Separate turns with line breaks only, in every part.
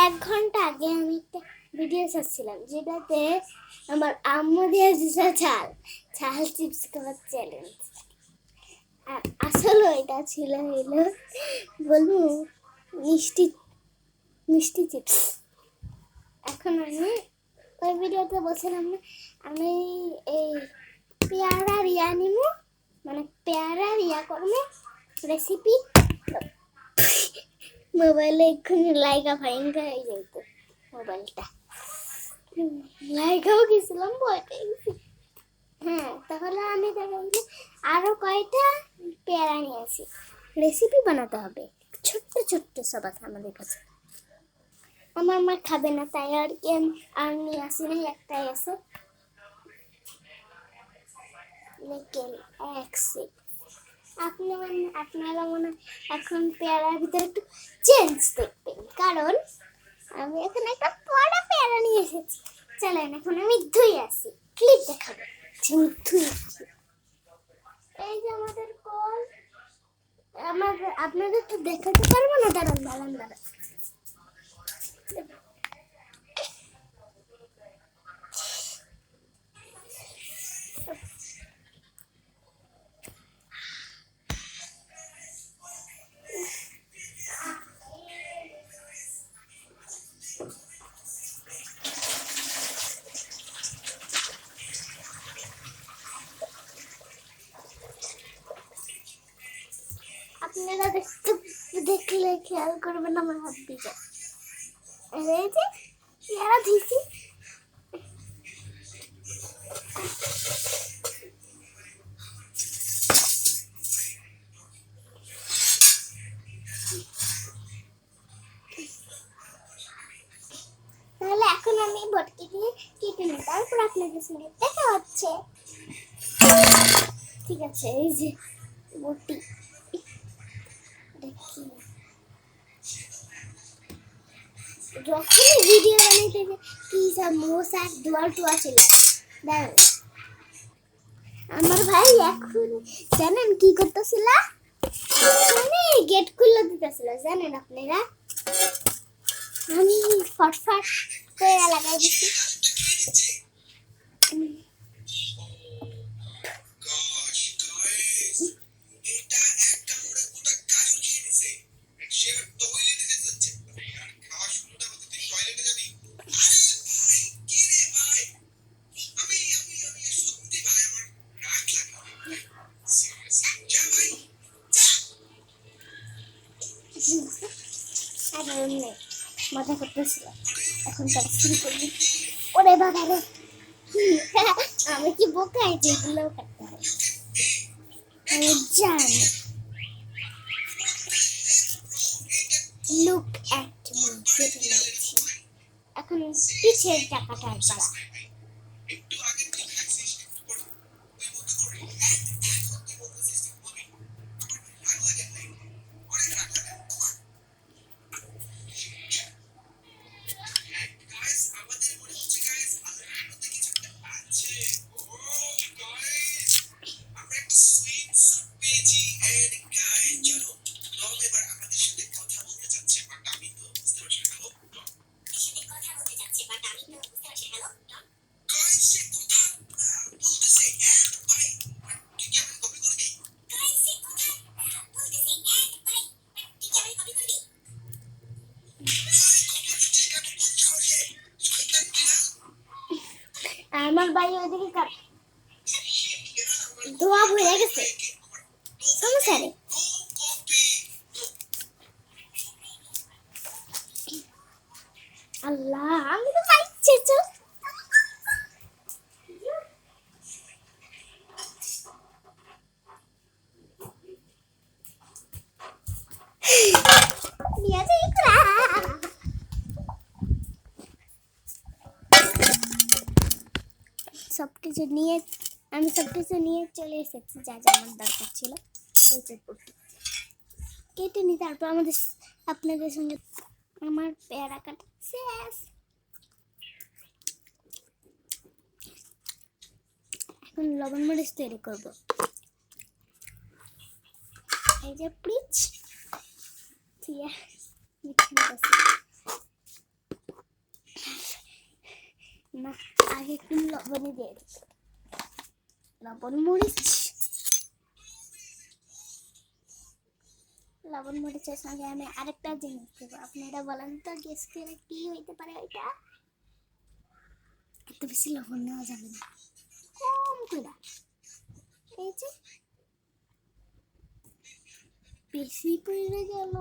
1 ঘন্টা আগে আমি একটা ভিডিও ছাড়ছিলাম যেটাতে আমার আম্মু দিয়ে দিয়েছে ঝাল চিপস খাওয়ার চ্যালেঞ্জ। আর আসলে এটা ছিল হইলো বলবো মিষ্টি মিষ্টি চিপস। এখন আমি ওই ভিডিওতে বলছিলাম না আমি এই পেয়ারা রিয়া নিমু, মানে পেয়ারা রিয়া করবো রেসিপি। মোবাইলে এক্ষুনি লাইকা ফাইনকা হয়ে যেত, মোবাইলটা লাইকাও গেছিলাম, ভয় পেয়ে গেছি। হ্যাঁ, তাহলে আমি দেখাইলে আরো কয়টা পেয়ারা নিয়ে আসি, রেসিপি বানাতে হবে। ছোট্ট ছোট্ট সব আছে আমাদের কাছে, আমার মা খাবে না তাই আর কি আর নিয়ে আসি না, একটাই আছে। লেকিন আপনারা মনে এখন পেয়ারার ভিতরে একটু চেঞ্জ দেখবেন, কারণ আমি এখন একটা বড় পেয়ারা নিয়ে এসেছি। চলেন এখন আমি ধুই আসি, ক্লিপ দেখাবো ধুই। এই যে আমাদের কল, আপনাদের তো দেখাতে পারবো না, দাঁড়ান। আপনারা দেখলে খেয়াল করবেন আমার হাত দিয়ে এই যে পেয়ারা ধুইছি। তাহলে এখন আমি বটকি দিয়ে কেটে নিই, তারপর আপনাদের সঙ্গে দেখা হচ্ছে। ঠিক আছে, এই যে বটি দেখি, যখনই ভিডিও বানাইতে কি সব মোসা ধোয়া ছিল। দাঁড়ান, আমার ভাই এখন জানেন কি করতেছিল, মানে গেট খুলে দিতেছিল জানেন আপনারা। আমি ফটফট করে লাগাই দিচ্ছি। মজা করতেছিল, এখন তার শুরু করবি। ওরে বাবা রে, আমি কি বোকা, যেগুলো কাটতে হয় আমি জানি। লুক অ্যাট মি, কেটে নিয়েছি। এখন পিছের টাকাটার পালা। আমার ভাই ওইদিকে কাট ধোয়া হয়ে গেছে, সমস্যা নেই। আল্লাহ, আমি তো পাইছি তো। সবকিছু নিয়ে আমি সবকিছু নিয়ে চলে এসেছি, যা যা আমার দরকার ছিল। এই যে কেটে নি, তারপর আপনাদের সঙ্গে আমার পেয়ারা কাটা শেষ। এখন লবণ মরিচ তৈরি করবো। এই যে পিচ না, আগে একটু লবণই দিয়ে দিই, লবণ মরিচ। লবণ মরিচের সঙ্গে আমি আরেকটা জিনিস দেবো, আপনারা বলেন তো গেস করে কি হইতে পারে ওইটা। এত বেশি লবণ নেওয়া যাবে না, কম করে। এই যে বেশি পড়ে গেল।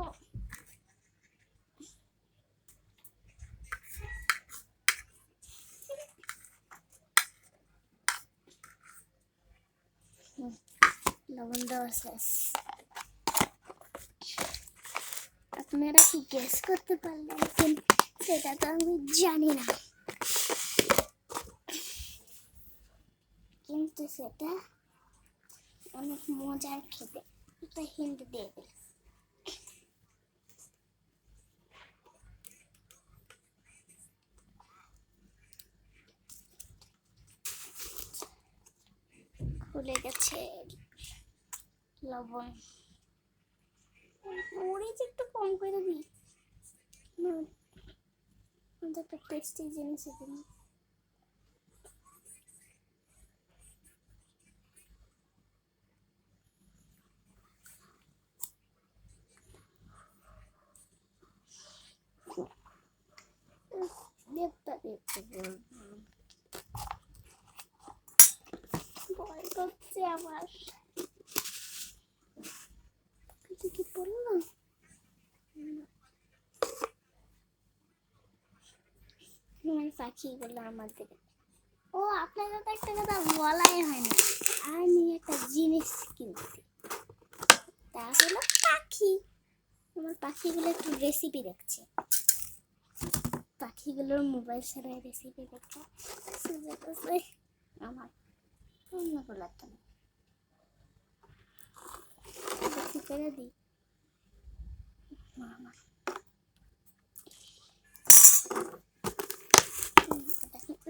লবণ দেওয়া শেষ। আপনারা কি গেস করতে পারলেন সেটা তো আমি জানি না, কিন্তু সেটা অনেক মজার খেতে। একটা হিন্ট দিয়ে দিই, খুলে গেছে লবণ। মরিচ একটু কম করে দিই, একটা টেস্টি জিনিস এখানে। ভয় করছে আমার, কিছু কি বললো? আমার পাখিগুলো আমাদের। ও আপনাদের তো একটা কথা বলাই হয়নি, আমি একটা জিনিস কিনছি, তা হলো পাখি। আমার পাখিগুলো একটু রেসিপি দেখছে, পাখিগুলোর মোবাইল ছাড়া রেসিপি দেখছে। আমার অন্য গোলাটা কি করে দিই আমার,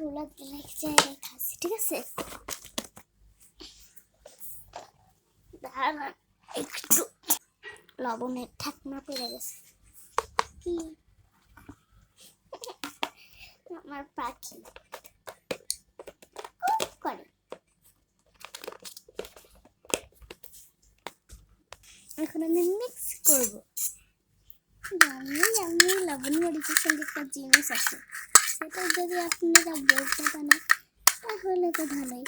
ওলা এক জায়গায় খাচ্ছি, ঠিক আছে? দাঁড়ান, একটু লবণের ঠাকমা পড়ে গেছে। কি আমার পাখি করে। এখন আমি মিক্স করবো। আমি লবণ মরিচের সঙ্গে একটা জিনিস আছে, সেটা যদি আপনারা বলতে পারেন তাহলে তো ভালোই।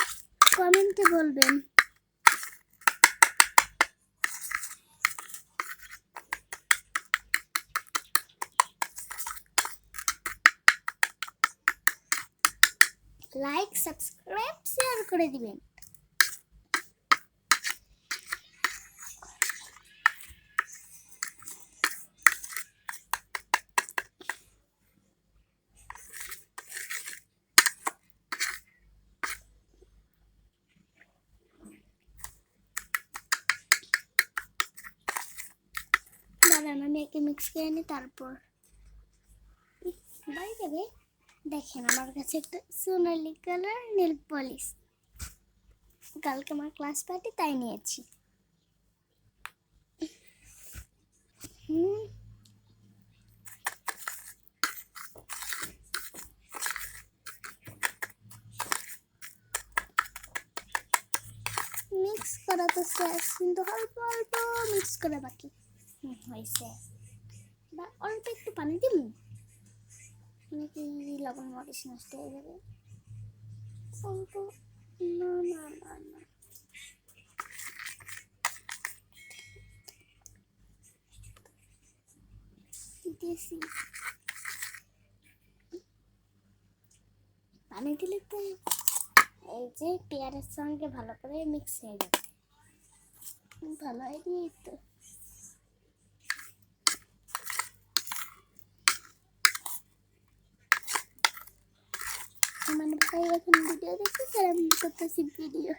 কমেন্টে বলবেন। লাইক, সাবস্ক্রাইব, শেয়ার করে দিবেন। দাঁড়ান, আমি একে মিক্স করে নিই, তারপর বাড়ি যাবে। দেখেন আমার কাছে একটা সোনালি কালার নেল পলিশ, কালকে আমার ক্লাস পার্টি তাই নিয়েছি। মিক্স করা তো শেষ, কিন্তু অল্প অল্প মিক্স করা বাকি। হয়েছে, বা অল্প একটু পানি দিন, নাকি লবণ মরিচ নষ্ট হয়ে যাবে। অল্প, না না না না, দিয়েছি। পানি দিলে তো এই যে পেয়ারের সঙ্গে ভালো করে মিক্স হয়ে যাবে। ভালো আইডিয়া তো। আমার ভাই এখন ভিডিও দেখতেছে আর আমি করতেছি ভিডিও।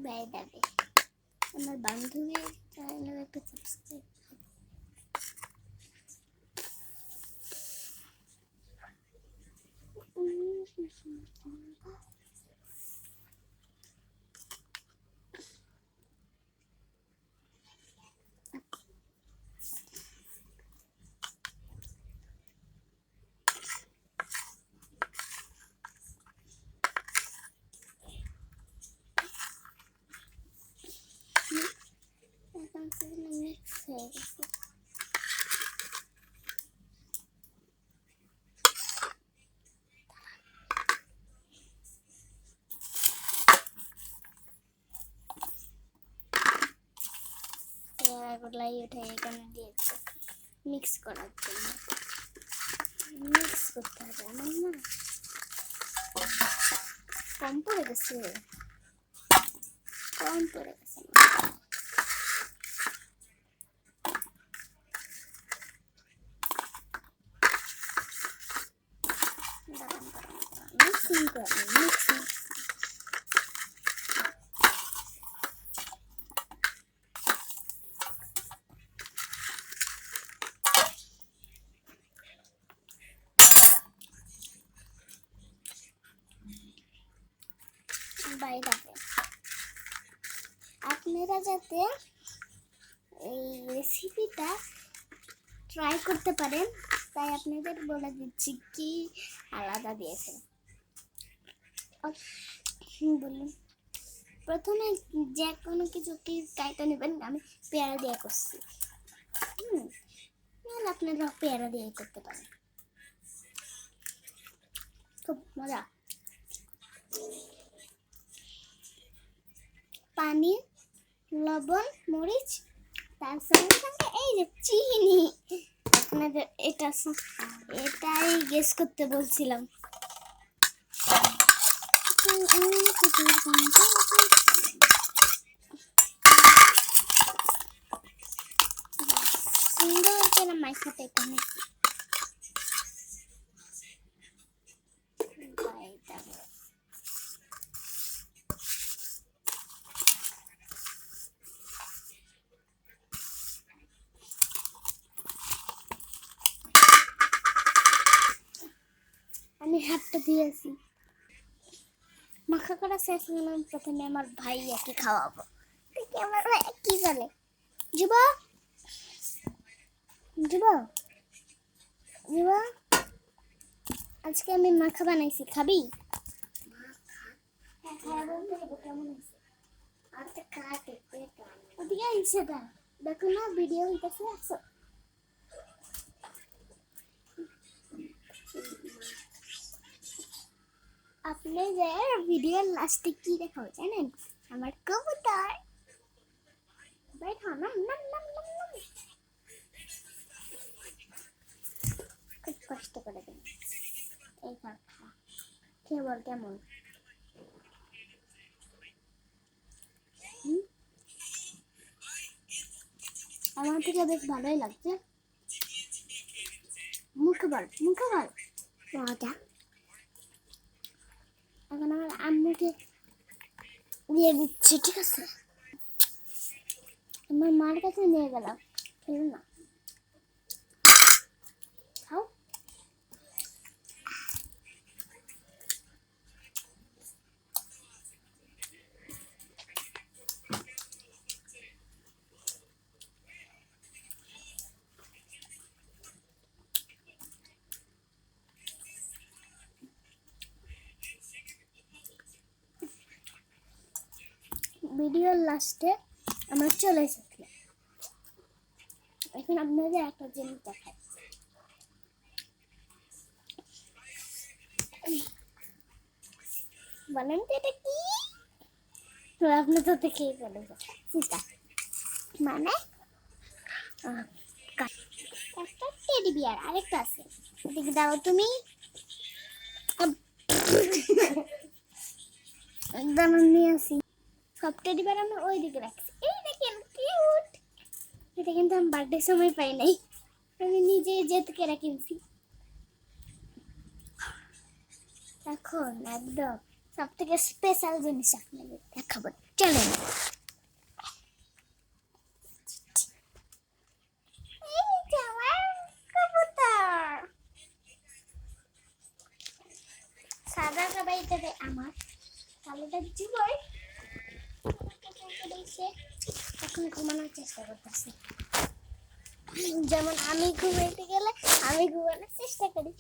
বাই যাবে আমার বান্ধবী চ্যানেলে একটা সাবস্ক্রাইব। পাতাগুলাই উঠে এখানে দিয়ে দিতেছি মিক্স করার জন্য। মিক্স করতে হবে আমার না, কম পড়ে গেছে, কম পড়ে গেছে। মিক্সিং করে মিক্সিং বাইরে। আপনারা যাতে এই রেসিপিটা ট্রাই করতে পারেন তাই আপনাদের বলে দিচ্ছি কি আলাদা দিয়েছে। বলুন, প্রথমে যে কোনো কিছু কি কাইটা নেবেন, আমি পেয়ারা দিয়ে করছি। আপনারা পেয়ারা দিয়ে করতে পারেন, খুব মজা। পানি, লবণ, মরিচ, তার সঙ্গে সঙ্গে এই যে চিনি। আপনাদের এটাই গেস করতে বলছিলাম। সুন্দর করে মাইখাতে এখানে আমি হাতটা দিয়েছি মাখা করা শেষ হলাম। প্রথমে আমার ভাইয়াকে খাওয়াবো। দেখি আমার ভাই কি বলে। যুব যুব যুব, আজকে আমি মাখা বানাইছি, খাবি? ওদিকে সেটা দেখো না, ভিডিও হইতেছে। আসো আপনি যে ভিডিওর লাস্টে কি দেখাবো জানেন? আমার কবুতর বাইরে নাম নাম নাম নাম নাম খুব কষ্ট করে দেন। এই কথা কেবল কেমন আমার থেকে বেশ ভালোই লাগছে। মুখে বল মজা। এখন আমার আম্মুকে দিয়ে দিচ্ছি, ঠিক আছে? আমার মার কাছে নিয়ে গেলাম, খেলো না, খাও। ভিডিওর লাস্টে আমরা চলে এসেছি। এখন আপনাদের একটা জিনিস দেখাই। বলেন তো এটা কি? আপনি তো দেখেই বলেছেন সেটা মানে একটা টেডি বিয়ার। আরেকটা আছে, এদিকে দাও তুমি। দাঁড়ান নিয়ে আসি। সব টেডি বিয়ার আমি ওই দিকে রাখছি। এই দেখেন কিউট। এটা কিন্তু আমি বার্থডে সময় পাই নাই, আমি নিজে যেতে কেনা কিনছি। এখন একদম সব থেকে স্পেশাল জিনিস আপনাদের দেখাবো, চলেন। সাদা কাবাইটাতে আমার কালোটা জীবন এখন ঘুমানোর চেষ্টা করতেছে। যেমন আমি ঘুমাইতে গেলে আমি ঘুমানোর চেষ্টা করি।